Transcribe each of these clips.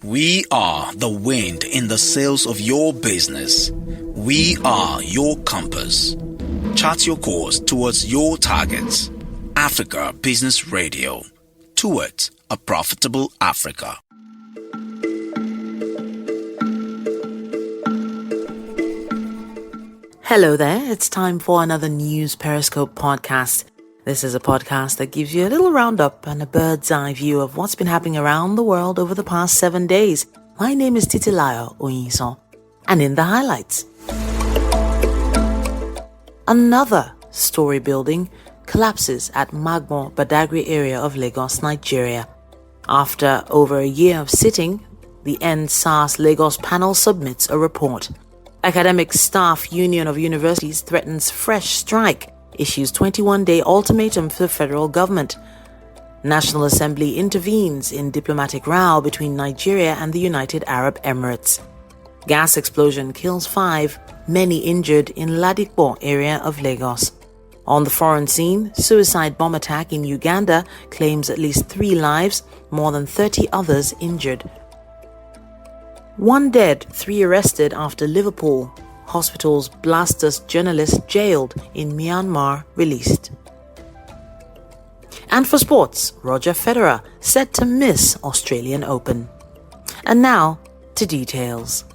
We are the wind in the sails of your business. We are your compass. Chart your course towards your targets. Africa Business Radio. Towards a profitable Africa. Hello there, it's time for another News Periscope podcast. This is a podcast that gives you a little roundup and a bird's eye view of what's been happening around the world over the past 7 days. My name is Titilayo Oyinson, and in the highlights, another story building collapses at Magbon Badagry area of Lagos, Nigeria. After over a year of sitting, the endsars Lagos panel submits a report. Academic Staff Union of Universities threatens fresh strike, issues 21-day ultimatum for the federal government. National Assembly intervenes in diplomatic row between Nigeria and the United Arab Emirates. Gas explosion kills 5, many injured in Ladikpo area of Lagos. On the foreign scene, suicide bomb attack in Uganda claims at least 3 lives, more than 30 others injured. 1 dead, 3 arrested after Liverpool hospital's blasters journalist jailed in Myanmar released. And for sports, Roger Federer set to miss Australian Open. And now to details.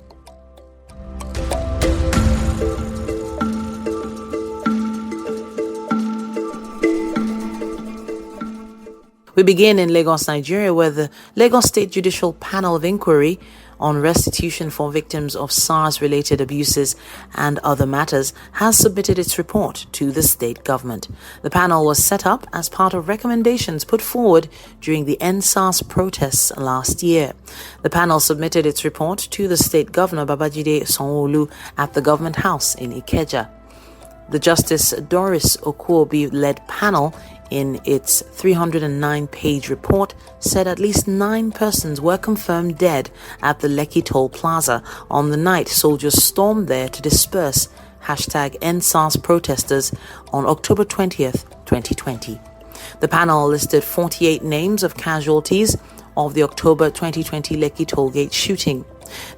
We begin in Lagos, Nigeria, where the Lagos State Judicial Panel of Inquiry on restitution for victims of SARS-related abuses and other matters has submitted its report to the state government. The panel was set up as part of recommendations put forward during the endsars protests last year. The panel submitted its report to the state governor Babajide Sanwo-Olu at the government house in Ikeja. The Justice Doris Okuobi-led panel in its 309-page report said at least 9 persons were confirmed dead at the Lekki Toll Plaza on the night soldiers stormed there to disperse #endsars protesters on October 20th, 2020. The panel listed 48 names of casualties of the October 2020 Lekki Tollgate shooting.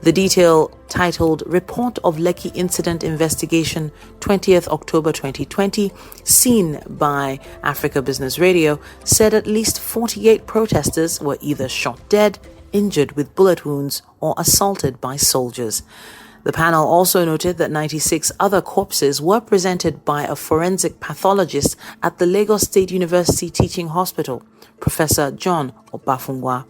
The detail, titled Report of Lekki Incident Investigation 20th October 2020, seen by Africa Business Radio, said at least 48 protesters were either shot dead, injured with bullet wounds, or assaulted by soldiers. The panel also noted that 96 other corpses were presented by a forensic pathologist at the Lagos State University Teaching Hospital, Professor John Obafungwa.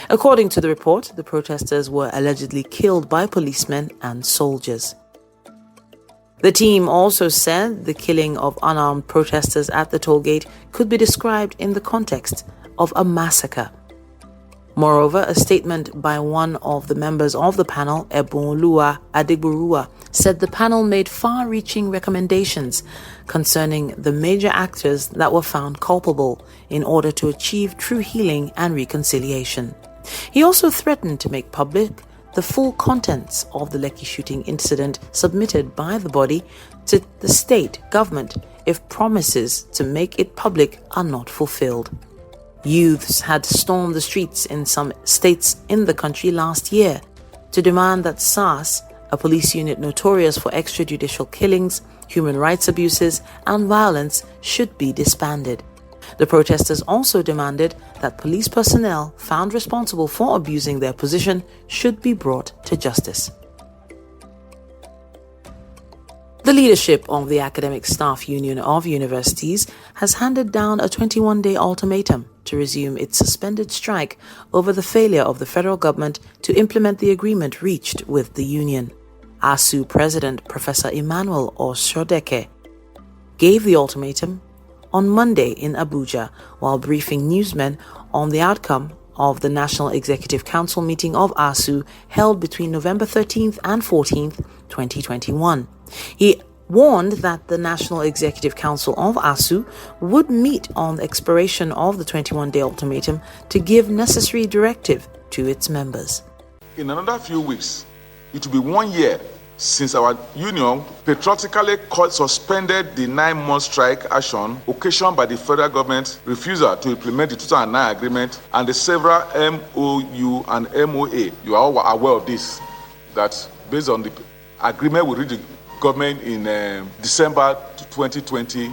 According to the report, the protesters were allegedly killed by policemen and soldiers. The team also said the killing of unarmed protesters at the tollgate could be described in the context of a massacre. Moreover, a statement by one of the members of the panel, Ebonlua Adigburua, said the panel made far-reaching recommendations concerning the major actors that were found culpable in order to achieve true healing and reconciliation. He also threatened to make public the full contents of the Lekki shooting incident submitted by the body to the state government if promises to make it public are not fulfilled. Youths had stormed the streets in some states in the country last year to demand that SARS, a police unit notorious for extrajudicial killings, human rights abuses, and violence, should be disbanded. The protesters also demanded that police personnel found responsible for abusing their position should be brought to justice. The leadership of the Academic Staff Union of Universities has handed down a 21-day ultimatum to resume its suspended strike over the failure of the federal government to implement the agreement reached with the union. ASU President Professor Emmanuel Oshodeke gave the ultimatum on Monday in Abuja while briefing newsmen on the outcome of the National Executive Council meeting of ASU held between November 13th and 14th, 2021. He warned that the National Executive Council of ASU would meet on the expiration of the 21-day ultimatum to give necessary directive to its members. In another few weeks, it will be 1 year since our union patriotically suspended the 9-month strike action occasioned by the federal government's refusal to implement the 2009 agreement and the several MOU and MOA. You are all aware of this, that based on the agreement we reached the government in December 2020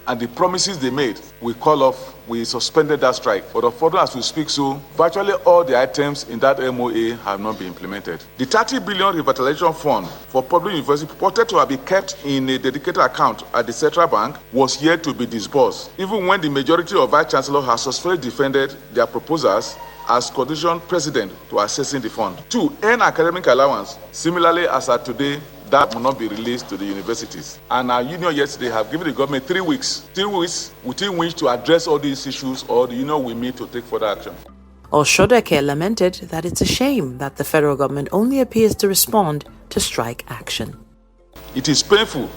and the promises they made, we suspended that strike. But unfortunately, as we speak, so virtually all the items in that MOA have not been implemented. The 30 billion revitalization fund for public universities purported to have been kept in a dedicated account at the central bank was yet to be disbursed, even when the majority of vice chancellors have successfully defended their proposals as condition precedent to accessing the fund. 2, earn academic allowance. Similarly, as at today, that will not be released to the universities. And our union yesterday have given the government 3 weeks within which to address all these issues, or the union will meet to take further action. Austra lamented that it's a shame that the federal government only appears to respond to strike action. It is painful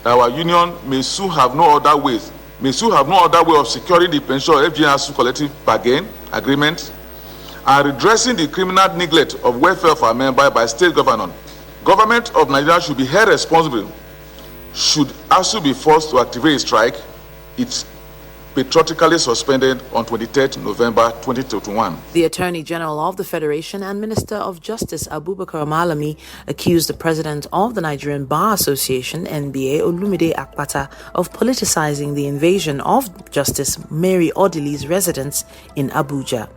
that our union may soon have no other way of securing the pension of FGNS collective bargain agreement and redressing the criminal neglect of welfare of our members by state government. Government of Nigeria should be held responsible, should also be forced to activate a strike. It's patriotically suspended on 23rd November 2021. The Attorney General of the Federation and Minister of Justice Abubakar Malami accused the President of the Nigerian Bar Association, NBA, Olumide Akpata, of politicizing the invasion of Justice Mary Odili's residence in Abuja.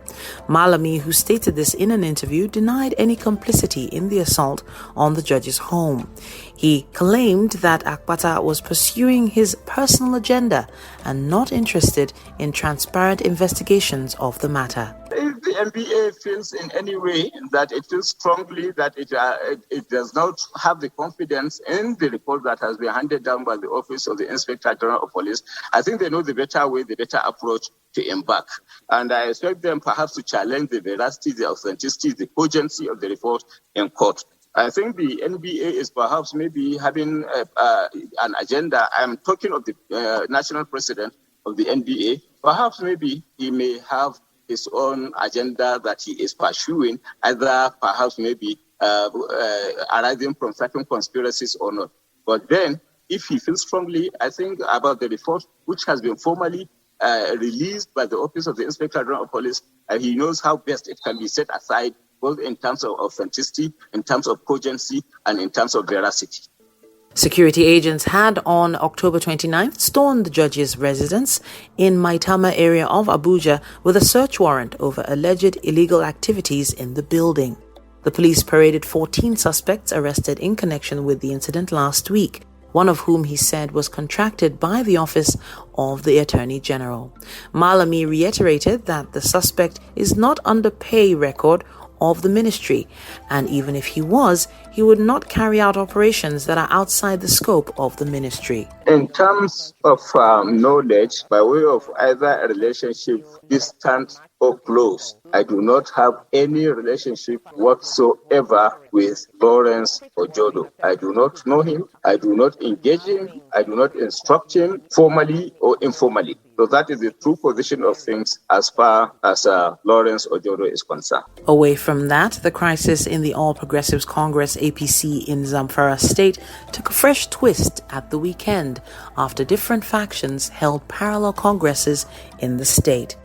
Malami, who stated this in an interview, denied any complicity in the assault on the judge's home. He claimed that Akpata was pursuing his personal agenda and not interested in transparent investigations of the matter. If the NBA feels in any way that it feels strongly that it does not have the confidence in the report that has been handed down by the Office of the Inspector General of Police, I think they know the better way, the better approach to embark. And I expect them perhaps to challenge the veracity, the authenticity, the cogency of the report in court. I think the NBA is perhaps maybe having an agenda. I'm talking of the national president of the NBA. Perhaps maybe he may have his own agenda that he is pursuing, either perhaps maybe arising from certain conspiracies or not. But then, if he feels strongly, I think, about the report, which has been formally released by the Office of the Inspector General of Police, and he knows how best it can be set aside, both in terms of authenticity, in terms of cogency, and in terms of veracity. Security agents had on October 29th stormed the judge's residence in Maitama area of Abuja with a search warrant over alleged illegal activities in the building. The police paraded 14 suspects arrested in connection with the incident last week, one of whom he said was contracted by the Office of the Attorney General. Malami reiterated that the suspect is not under pay record of the ministry, and even if he was, he would not carry out operations that are outside the scope of the ministry. In terms of knowledge, by way of either a relationship, distant or close, I do not have any relationship whatsoever with Lawrence Ojodo. I do not know him. I do not engage him. I do not instruct him formally or informally. So that is the true position of things as far as Lawrence Ojodo is concerned. Away from that, the crisis in the All Progressives Congress APC in Zamfara State took a fresh twist at the weekend after different factions held parallel congresses in the state.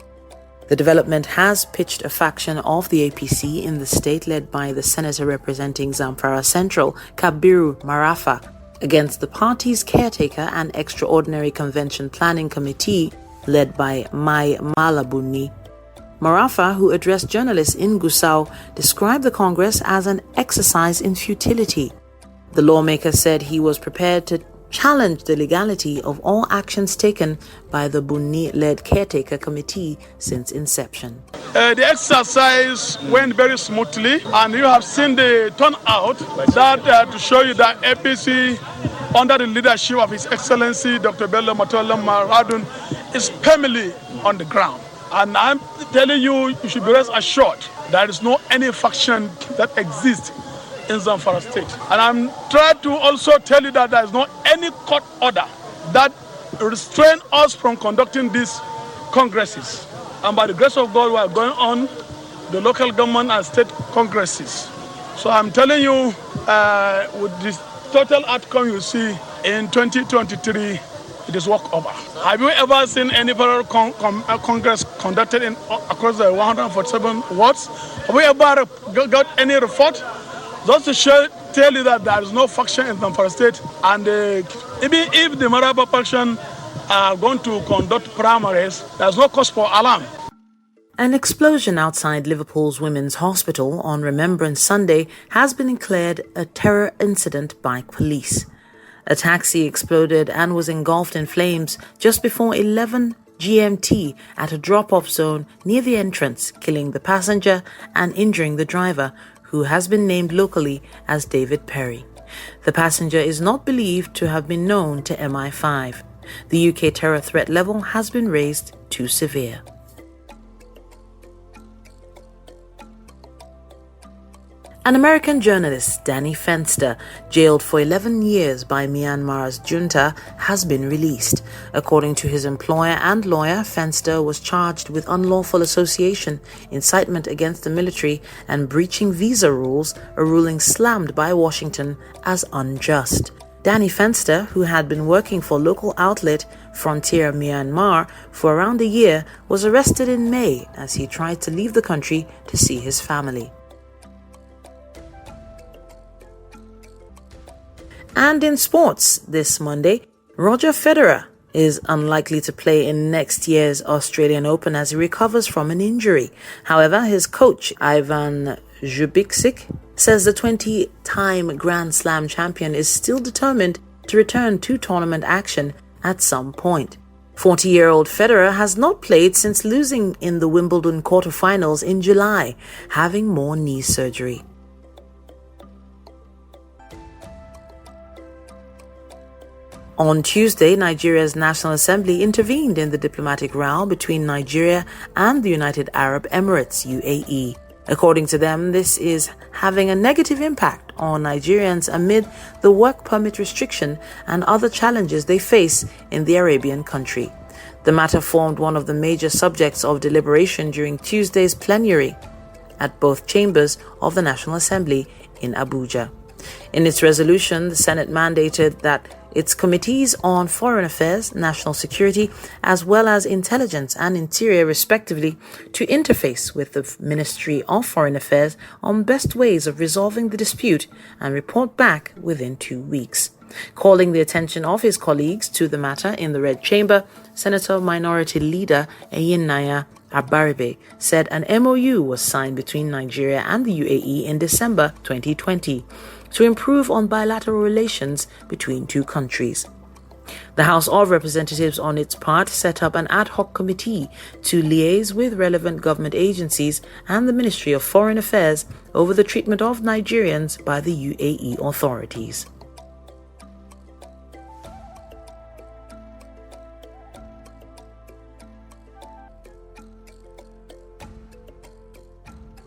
The development has pitched a faction of the APC in the state led by the senator representing Zamfara Central, Kabiru Marafa, against the party's caretaker and extraordinary convention planning committee led by Mai Malabuni. Marafa, who addressed journalists in Gusau, described the Congress as an exercise in futility. The lawmaker said he was prepared to challenge the legality of all actions taken by the Bunni-led caretaker committee since inception. The exercise went very smoothly, and you have seen the turnout that to show you that APC, under the leadership of His Excellency Dr. Bello Matola Maradun, is firmly on the ground. And I'm telling you, you should be rest assured there is no any faction that exists in Zamfara State. And I'm trying to also tell you that there is not any court order that restrain us from conducting these congresses. And by the grace of God, we are going on the local government and state congresses. So I'm telling you, with this total outcome you see in 2023, it is walk over. Have you ever seen any federal Congress conducted across the 147 wards? Have we ever got any report? Just to tell you that there is no faction in Zamfara State, and even if the Maraba faction are going to conduct primaries, there's no cause for alarm. An explosion outside Liverpool's Women's Hospital on Remembrance Sunday has been declared a terror incident by police. A taxi exploded and was engulfed in flames just before 11 GMT at a drop-off zone near the entrance, killing the passenger and injuring the driver, who has been named locally as David Perry. The passenger is not believed to have been known to MI5. The UK terror threat level has been raised to severe. An American journalist, Danny Fenster, jailed for 11 years by Myanmar's junta, has been released. According to his employer and lawyer, Fenster was charged with unlawful association, incitement against the military, and breaching visa rules, a ruling slammed by Washington as unjust. Danny Fenster, who had been working for local outlet Frontier Myanmar for around a year, was arrested in May as he tried to leave the country to see his family. And in sports, this Monday, Roger Federer is unlikely to play in next year's Australian Open as he recovers from an injury. However, his coach, Ivan Zubicic, says the 20-time Grand Slam champion is still determined to return to tournament action at some point. 40-year-old Federer has not played since losing in the Wimbledon quarterfinals in July, having more knee surgery. On Tuesday, Nigeria's National Assembly intervened in the diplomatic row between Nigeria and the United Arab Emirates, UAE. According to them, this is having a negative impact on Nigerians amid the work permit restriction and other challenges they face in the Arabian country. The matter formed one of the major subjects of deliberation during Tuesday's plenary at both chambers of the National Assembly in Abuja. In its resolution, the Senate mandated that its committees on foreign affairs, national security, as well as intelligence and interior respectively, to interface with the Ministry of Foreign Affairs on best ways of resolving the dispute and report back within 2 weeks. Calling the attention of his colleagues to the matter in the Red Chamber, Senator Minority Leader Eyinaya Abaribe said an MOU was signed between Nigeria and the UAE in December 2020 to improve on bilateral relations between two countries. The House of Representatives, on its part, set up an ad hoc committee to liaise with relevant government agencies and the Ministry of Foreign Affairs over the treatment of Nigerians by the UAE authorities.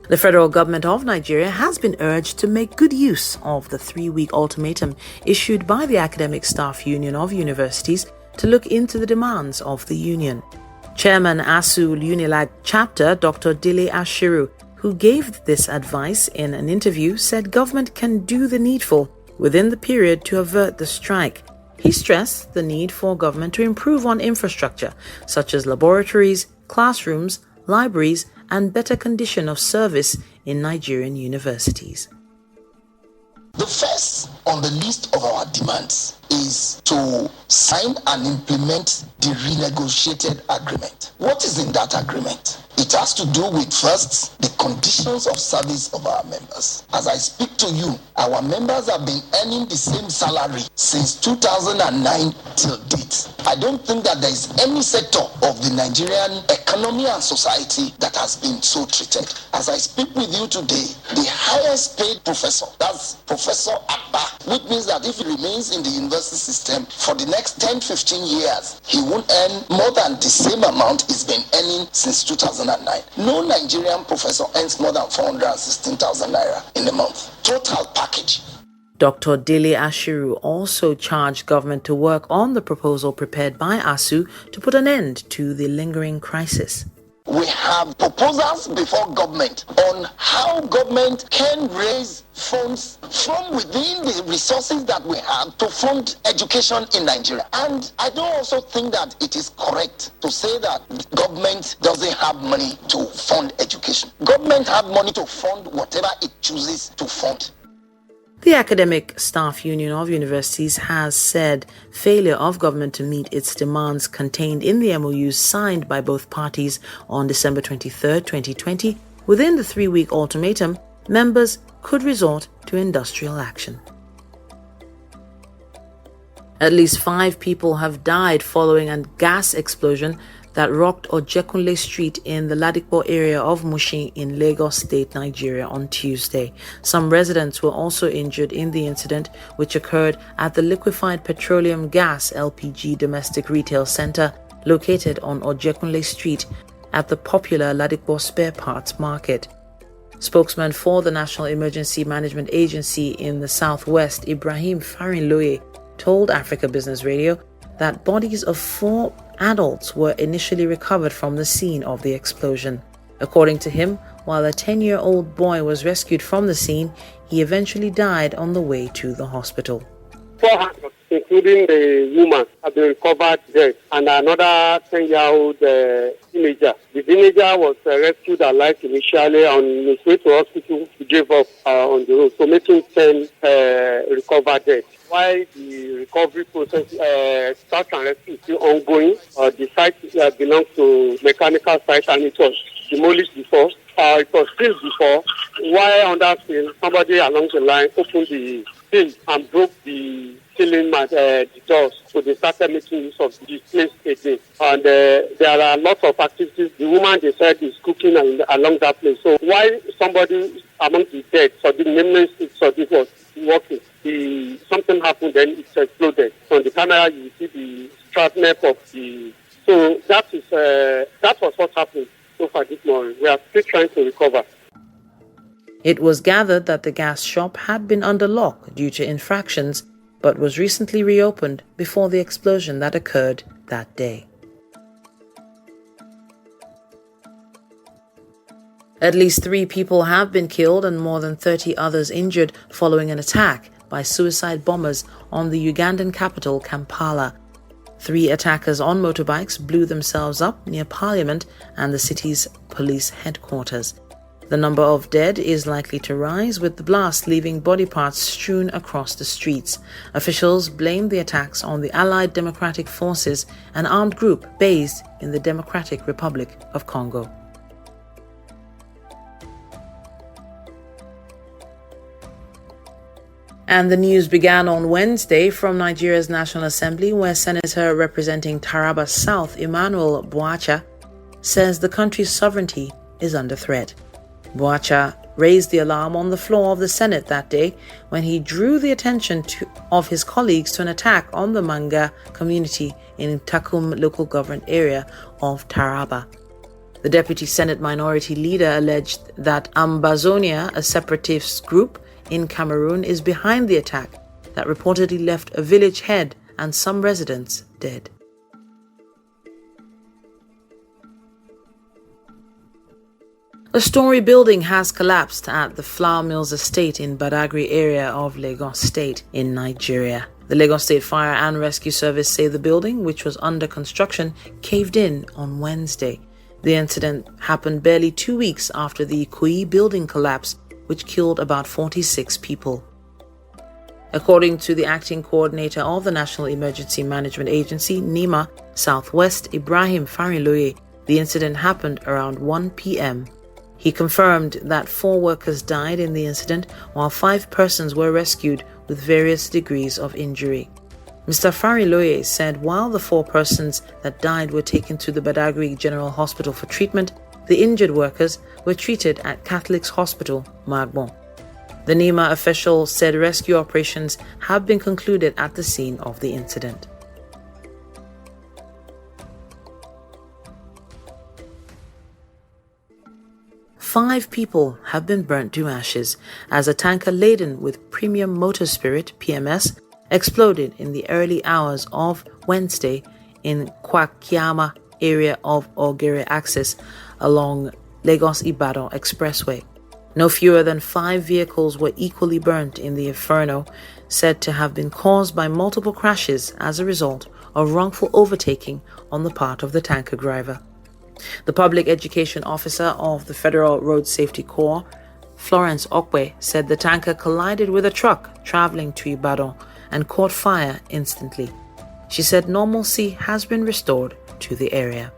The federal government of Nigeria has been urged to make good use of the 3-week ultimatum issued by the Academic Staff Union of Universities to look into the demands of the union. Chairman ASU Unilag Chapter, Dr. Dele Ashiru, who gave this advice in an interview, said government can do the needful within the period to avert the strike. He stressed the need for government to improve on infrastructure such as laboratories, classrooms, libraries, and better condition of service in Nigerian universities. The first on the list of our demands is to sign and implement the renegotiated agreement. What is in that agreement? It has to do with, first, the conditions of service of our members. As I speak to you, our members have been earning the same salary since 2009 till date. I don't think that there is any sector of the Nigerian economy and society that has been so treated. As I speak with you today, the highest paid professor, that's Professor Abba, which means that if he remains in the university system for the next 10-15 years, he won't earn more than the same amount he's been earning since 2009. No Nigerian professor earns more than 416,000 naira in a month. Total package. Dr. Dele Ashiru also charged government to work on the proposal prepared by ASU to put an end to the lingering crisis. We have proposals before government on how government can raise funds from within the resources that we have to fund education in Nigeria. And I don't also think that it is correct to say that government doesn't have money to fund education. Government have money to fund whatever it chooses to fund. The Academic Staff Union of Universities has said failure of government to meet its demands contained in the MOUs signed by both parties on December 23, 2020, within the 3-week ultimatum, members could resort to industrial action. At least 5 people have died following a gas explosion that rocked Ojekunle Street in the Ladipo area of Mushin in Lagos State, Nigeria on Tuesday. Some residents were also injured in the incident, which occurred at the Liquefied Petroleum Gas (LPG) Domestic Retail Center located on Ojekunle Street at the popular Ladipo Spare Parts Market. Spokesman for the National Emergency Management Agency in the Southwest, Ibrahim Farinloye, told Africa Business Radio that bodies of 4 adults were initially recovered from the scene of the explosion. According to him, while a 10-year-old boy was rescued from the scene, he eventually died on the way to the hospital. 4 adults, including the woman, have been recovered dead, and another 10-year-old teenager. The teenager was rescued alive initially on his way to hospital. He gave up on the road, so making 10 recovered dead. While the recovery process, search and rescue is still ongoing, the site belongs to mechanical site and it was demolished before. It was filled before. While on that field, somebody along the line opened the seal and broke the ceiling, the doors. So they started making use of the place again. And there are lots of activities. The woman, they said, is cooking along that place. So while somebody among the dead, so the nameless Sadiq was working, something happened, then it exploded. So on the camera, you see the shrapnel of the... So that was what happened so far this morning. We are still trying to recover. It was gathered that the gas shop had been under lock due to infractions, but was recently reopened before the explosion that occurred that day. At least 3 people have been killed and more than 30 others injured following an attack by suicide bombers on the Ugandan capital, Kampala. 3 attackers on motorbikes blew themselves up near Parliament and the city's police headquarters. The number of dead is likely to rise, with the blast leaving body parts strewn across the streets. Officials blame the attacks on the Allied Democratic Forces, an armed group based in the Democratic Republic of Congo. And the news began on Wednesday from Nigeria's National Assembly, where Senator representing Taraba South, Emmanuel Boacha, says the country's sovereignty is under threat. Boacha raised the alarm on the floor of the Senate that day when he drew the attention of his colleagues to an attack on the Manga community in Takum local government area of Taraba. The Deputy Senate Minority Leader alleged that Ambazonia, a separatist group in Cameroon, is behind the attack that reportedly left a village head and some residents dead. A story building has collapsed at the Flour Mills estate in Badagry area of Lagos State in Nigeria. The Lagos State Fire and Rescue Service say the building, which was under construction, caved in on Wednesday. The incident happened barely 2 weeks after the Ikoyi building collapse, which killed about 46 people. According to the acting coordinator of the National Emergency Management Agency, NEMA, Southwest, Ibrahim Farinloye, the incident happened around 1 p.m. He confirmed that 4 workers died in the incident, while 5 persons were rescued with various degrees of injury. Mr. Farinloye said while the 4 persons that died were taken to the Badagry General Hospital for treatment, the injured workers were treated at Catholic's Hospital, Magbon. The NEMA official said rescue operations have been concluded at the scene of the incident. Five people have been burnt to ashes as a tanker laden with premium motor spirit, PMS, exploded in the early hours of Wednesday in Kwakyama area of Ogere Axis, along Lagos-Ibadan Expressway. No fewer than 5 vehicles were equally burnt in the inferno, said to have been caused by multiple crashes as a result of wrongful overtaking on the part of the tanker driver. The public education officer of the Federal Road Safety Corps, Florence Okwe, said the tanker collided with a truck traveling to Ibadan and caught fire instantly. She said normalcy has been restored to the area.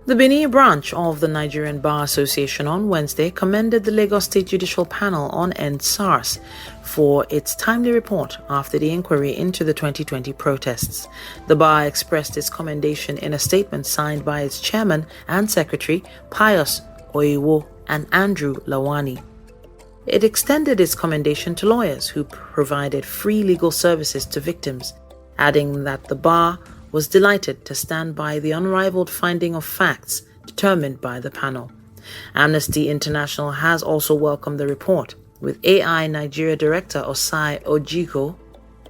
The Benin branch of the Nigerian Bar Association on Wednesday commended the Lagos State Judicial Panel on endsars for its timely report after the inquiry into the 2020 protests. The bar expressed its commendation in a statement signed by its chairman and secretary, Pius Oiwo and Andrew Lawani. It extended its commendation to lawyers who provided free legal services to victims, adding that the bar was delighted to stand by the unrivaled finding of facts determined by the panel. Amnesty International has also welcomed the report, with AI Nigeria Director Osai Ojiko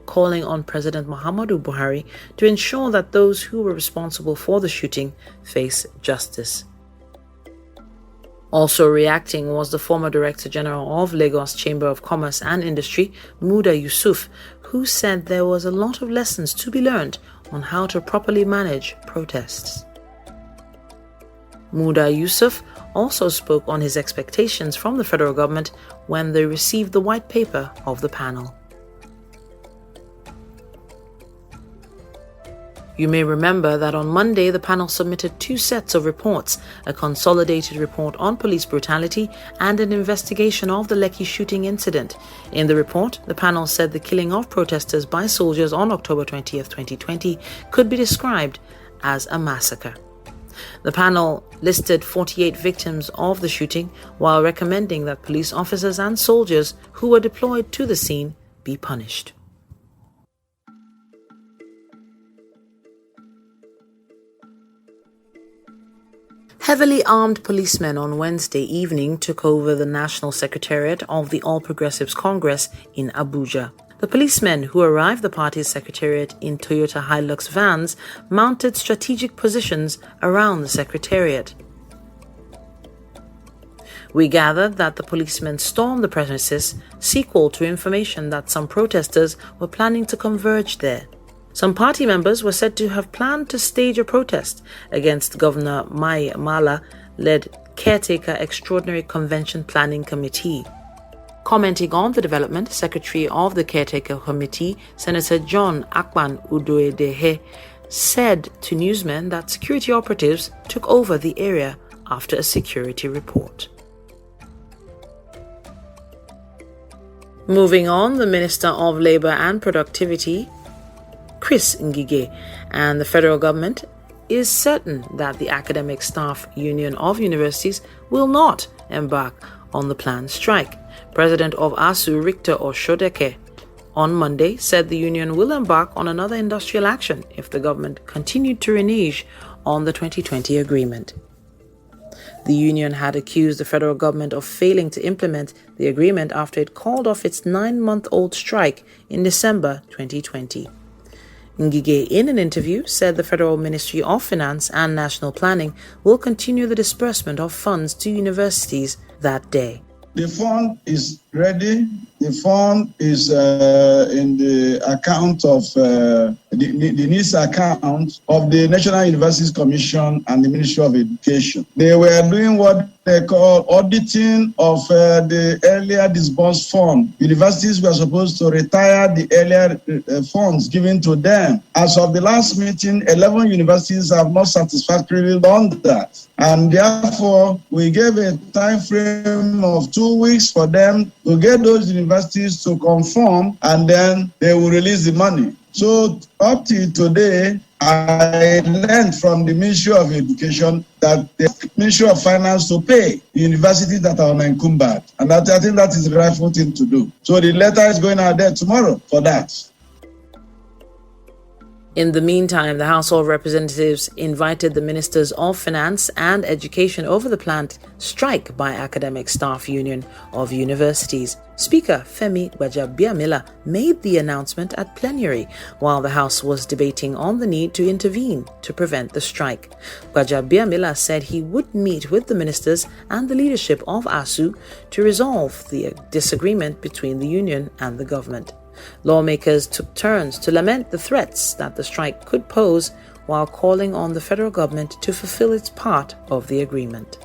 calling on President Muhammadu Buhari to ensure that those who were responsible for the shooting face justice. Also reacting was the former Director General of Lagos Chamber of Commerce and Industry, Muda Yusuf, who said there was a lot of lessons to be learned on how to properly manage protests. Muda Yusuf also spoke on his expectations from the federal government when they received the white paper of the panel. You may remember that on Monday, the panel submitted 2 sets of reports, a consolidated report on police brutality and an investigation of the Lekki shooting incident. In the report, the panel said the killing of protesters by soldiers on October 20, 2020 could be described as a massacre. The panel listed 48 victims of the shooting while recommending that police officers and soldiers who were deployed to the scene be punished. Heavily armed policemen on Wednesday evening took over the National Secretariat of the All Progressives Congress in Abuja. The policemen who arrived the party's secretariat in Toyota Hilux vans mounted strategic positions around the secretariat. We gathered that the policemen stormed the premises, sequel to information that some protesters were planning to converge there. Some party members were said to have planned to stage a protest against Governor Mai Mala-led Caretaker Extraordinary Convention Planning Committee. Commenting on the development, Secretary of the Caretaker Committee, Senator John Akpan Udoedehe, said to newsmen that security operatives took over the area after a security report. Moving on, the Minister of Labour and Productivity, Chris Ngige, and the federal government is certain that the Academic Staff Union of Universities will not embark on the planned strike. President of ASU, Richter Oshodeke, on Monday said the union will embark on another industrial action if the government continued to renege on the 2020 agreement. The union had accused the federal government of failing to implement the agreement after it called off its 9-month-old strike in December 2020. Ngige, in an interview, said the Federal Ministry of Finance and National Planning will continue the disbursement of funds to universities that day. The fund is ready. The fund is in the account of the NISA account of the National Universities Commission and the Ministry of Education. They were doing what they call auditing of the earlier disbursed fund. Universities were supposed to retire the earlier funds given to them. As of the last meeting, 11 universities have not satisfactorily done that. And therefore, we gave a time frame of 2 weeks for them to get those universities to conform, and then they will release the money. So up to today, I learned from the Ministry of Education that the Ministry of Finance to pay the universities that are unencumbered. And I think that is the rightful thing to do. So the letter is going out there tomorrow for that. In the meantime, the House of Representatives invited the Ministers of Finance and Education over the planned strike by Academic Staff Union of Universities. Speaker Femi Gbajabiamila made the announcement at plenary while the House was debating on the need to intervene to prevent the strike. Gbajabiamila said he would meet with the ministers and the leadership of ASU to resolve the disagreement between the union and the government. Lawmakers took turns to lament the threats that the strike could pose while calling on the federal government to fulfill its part of the agreement.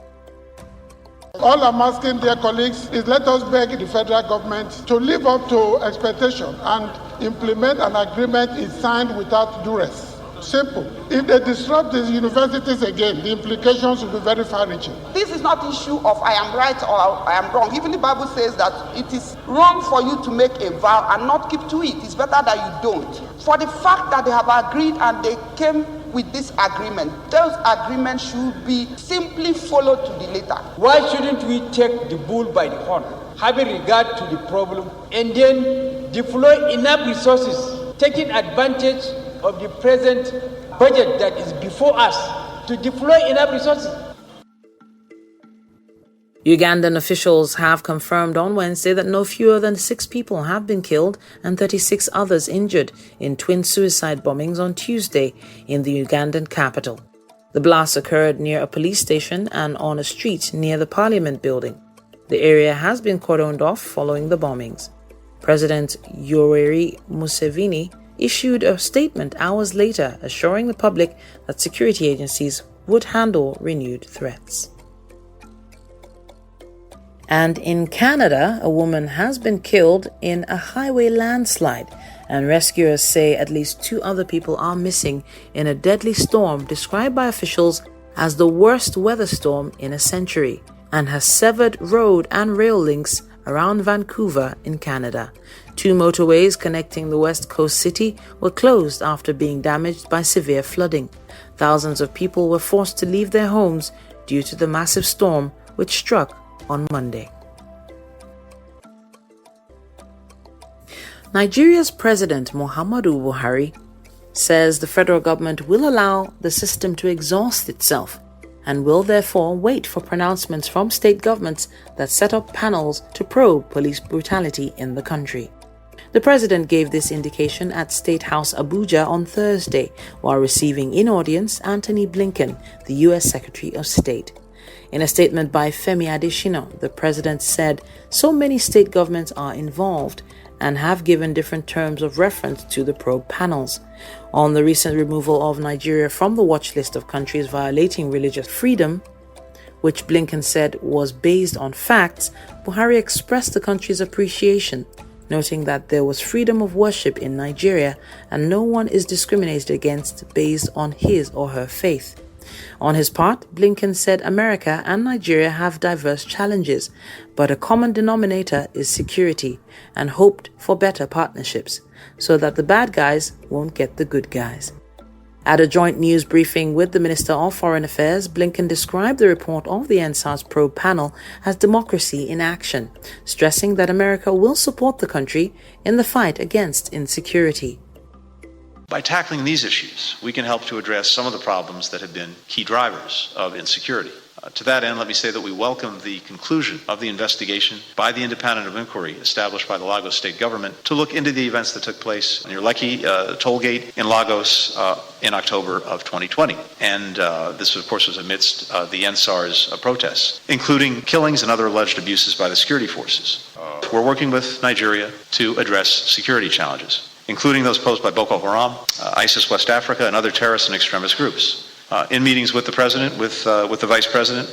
All I'm asking, dear colleagues, is let us beg the federal government to live up to expectation and implement an agreement is signed without duress. Simple. If they disrupt the universities again, the implications will be very far-reaching. This is not an issue of I am right or I am wrong. Even the Bible says that it is wrong for you to make a vow and not keep to it. It's better that you don't. For the fact that they have agreed and they came with this agreement, those agreements should be simply followed to the letter. Why shouldn't we take the bull by the horn, having regard to the problem, and then deploy enough resources, taking advantage of the present budget that is before us, to deploy enough resources? Ugandan officials have confirmed on Wednesday that no fewer than 6 people have been killed and 36 others injured in twin suicide bombings on Tuesday in the Ugandan capital. The blasts occurred near a police station and on a street near the Parliament building. The area has been cordoned off following the bombings. President Yoweri Museveni issued a statement hours later assuring the public that security agencies would handle renewed threats. And in Canada, a woman has been killed in a highway landslide, and rescuers say at least 2 other people are missing in a deadly storm described by officials as the worst weather storm in a century, and has severed road and rail links around Vancouver in Canada. 2 motorways connecting the West Coast city were closed after being damaged by severe flooding. Thousands of people were forced to leave their homes due to the massive storm which struck on Monday. Nigeria's President Muhammadu Buhari says the federal government will allow the system to exhaust itself and will therefore wait for pronouncements from state governments that set up panels to probe police brutality in the country. The president gave this indication at State House Abuja on Thursday while receiving in audience Antony Blinken, the U.S. Secretary of State. In a statement by Femi Adesina, the president said so many state governments are involved and have given different terms of reference to the probe panels. On the recent removal of Nigeria from the watch list of countries violating religious freedom, which Blinken said was based on facts, Buhari expressed the country's appreciation, noting that there was freedom of worship in Nigeria and no one is discriminated against based on his or her faith. On his part, Blinken said America and Nigeria have diverse challenges, but a common denominator is security, and hoped for better partnerships, so that the bad guys won't get the good guys. At a joint news briefing with the Minister of Foreign Affairs, Blinken described the report of the endsars probe panel as democracy in action, stressing that America will support the country in the fight against insecurity. By tackling these issues, we can help to address some of the problems that have been key drivers of insecurity. To that end, let me say that we welcome the conclusion of the investigation by the Independent Inquiry established by the Lagos state government to look into the events that took place near Lekki toll gate in Lagos in October of 2020. And this, of course, was amidst the endsars protests, including killings and other alleged abuses by the security forces. We're working with Nigeria to address security challenges, including those posed by Boko Haram, ISIS West Africa, and other terrorist and extremist groups. In meetings with the President, with the Vice President,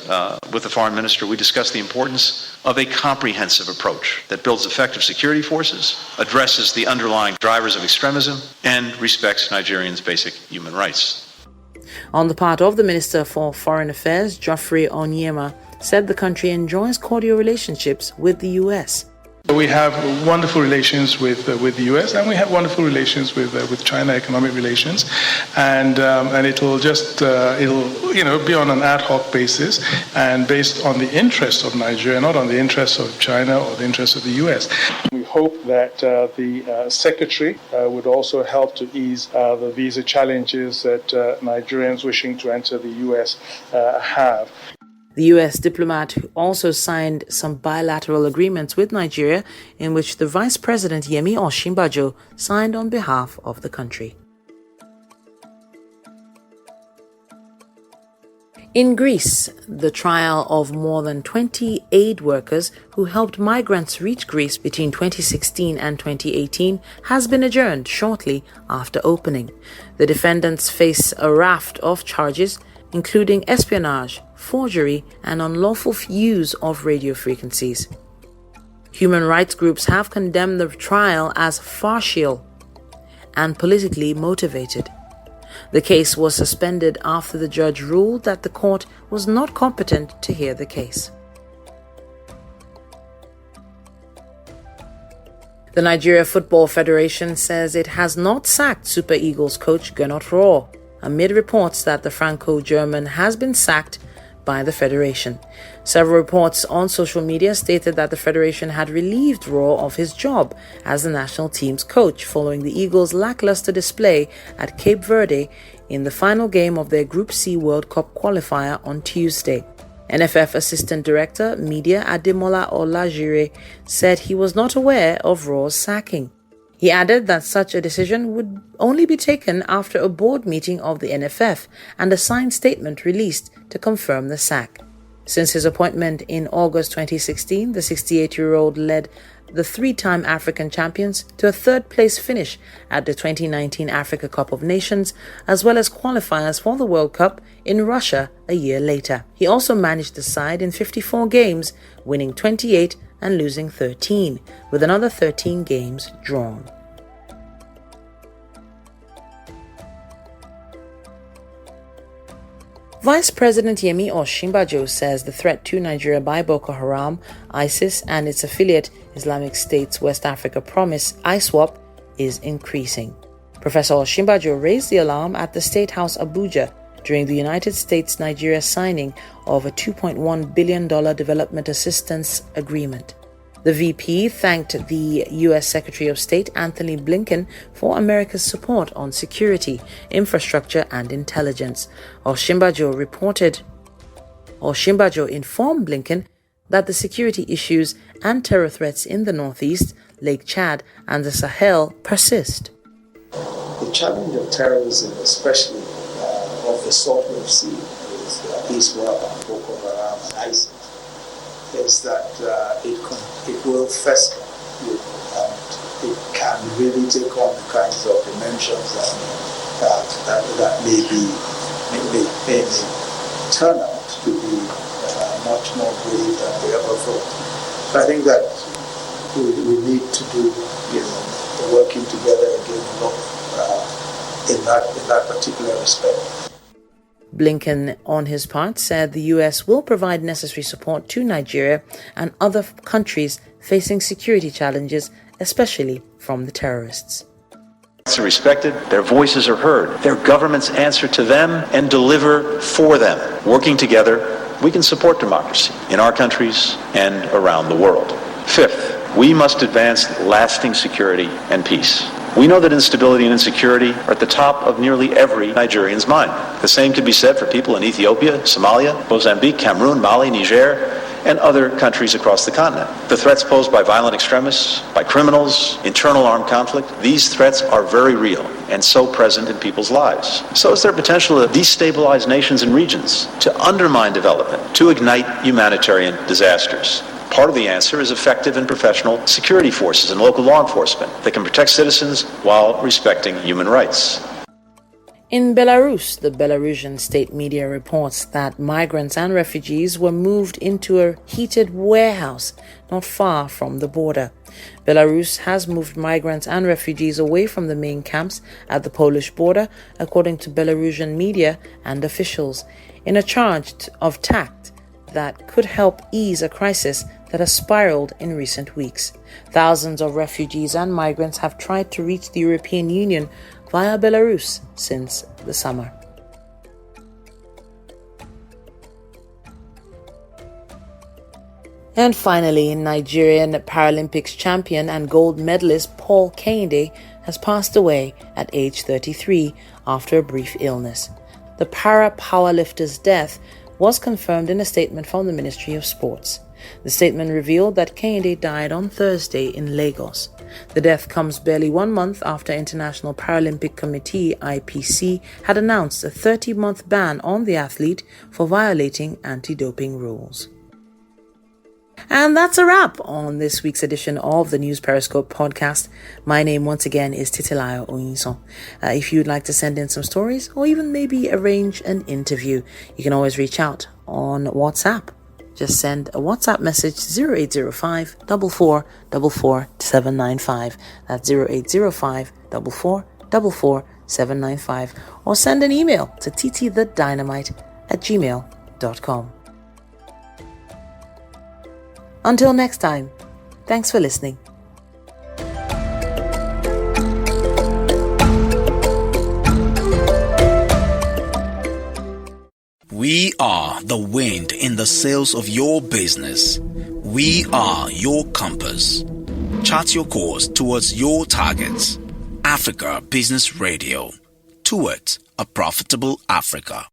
with the Foreign Minister, we discussed the importance of a comprehensive approach that builds effective security forces, addresses the underlying drivers of extremism, and respects Nigerians' basic human rights. On the part of the Minister for Foreign Affairs, Geoffrey Onyema, said the country enjoys cordial relationships with the U.S. We have wonderful relations with the U.S. and we have wonderful relations with China, economic relations, and it'll just it'll be on an ad hoc basis and based on the interests of Nigeria, not on the interests of China or the interests of the U.S. We hope that the Secretary would also help to ease the visa challenges that Nigerians wishing to enter the U.S. have. The U.S. diplomat also signed some bilateral agreements with Nigeria in which the Vice President Yemi Osinbajo signed on behalf of the country. In Greece, the trial of more than 20 aid workers who helped migrants reach Greece between 2016 and 2018 has been adjourned shortly after opening. The defendants face a raft of charges, including espionage, forgery, and unlawful use of radio frequencies. Human rights groups have condemned the trial as partial and politically motivated. The case was suspended after the judge ruled that the court was not competent to hear the case. The Nigeria Football Federation says it has not sacked Super Eagles coach Gernot Rohr, amid reports that the Franco-German has been sacked by the federation. Several reports on social media stated that the federation had relieved Rohr of his job as the national team's coach following the Eagles' lackluster display at Cape Verde in the final game of their Group C World Cup qualifier on Tuesday. NFF Assistant Director Media Ademola Olajire said he was not aware of Rohr's sacking. He added that such a decision would only be taken after a board meeting of the NFF and a signed statement released to confirm the sack. Since his appointment in August 2016, the 68-year-old led the three-time African champions to a third-place finish at the 2019 Africa Cup of Nations, as well as qualifiers for the World Cup in Russia a year later. He also managed the side in 54 games, winning 28 and losing 13, with another 13 games drawn. Vice President Yemi Osinbajo says the threat to Nigeria by Boko Haram, ISIS, and its affiliate Islamic State's West Africa Promise, ISWAP, is increasing. Professor Osinbajo raised the alarm at the State House Abuja during the United States-Nigeria signing of a $2.1 billion development assistance agreement. The VP thanked the U.S. Secretary of State Anthony Blinken for America's support on security, infrastructure, and intelligence. Osinbajo informed Blinken that the security issues and terror threats in the Northeast, Lake Chad, and the Sahel persist. The challenge of terrorism, especially of the sort we've seen, is ISWAP and Boko Haram and ISIS, is that it will fester, and it can really take on the kinds of dimensions that may turn out to be much more grave than we ever thought. So I think that we need to do, working together again in that particular respect. Blinken, on his part, said the U.S. will provide necessary support to Nigeria and other countries facing security challenges, especially from the terrorists. Are respected, their voices are heard, their governments answer to them and deliver for them. Working together, we can support democracy in our countries and around the world. Fifth, we must advance lasting security and peace. We know that instability and insecurity are at the top of nearly every Nigerian's mind. The same could be said for people in Ethiopia, Somalia, Mozambique, Cameroon, Mali, Niger, and other countries across the continent. The threats posed by violent extremists, by criminals, internal armed conflict, these threats are very real and so present in people's lives. So is there potential to destabilize nations and regions, to undermine development, to ignite humanitarian disasters. Part of the answer is effective and professional security forces and local law enforcement that can protect citizens while respecting human rights. In Belarus, the Belarusian state media reports that migrants and refugees were moved into a heated warehouse not far from the border. Belarus has moved migrants and refugees away from the main camps at the Polish border, according to Belarusian media and officials, in a charge of tact that could help ease a crisis that has spiraled in recent weeks. Thousands of refugees and migrants have tried to reach the European Union via Belarus since the summer. And finally, Nigerian Paralympics champion and gold medalist Paul Kehinde has passed away at age 33 after a brief illness. The para-powerlifter's death was confirmed in a statement from the Ministry of Sports. The statement revealed that Kehinde died on Thursday in Lagos. The death comes barely 1 month after International Paralympic Committee (IPC) had announced a 30-month ban on the athlete for violating anti-doping rules. And that's a wrap on this week's edition of the News Periscope podcast. My name once again is Titilayo Oyinson. If you'd like to send in some stories or even maybe arrange an interview, you can always reach out on WhatsApp. Just send a WhatsApp message 0805 4444 795. That's 0805 4444 795. Or send an email to ttthedynamite@gmail.com. Until next time, thanks for listening. We are the wind in the sails of your business. We are your compass. Chart your course towards your targets. Africa Business Radio. Towards a profitable Africa.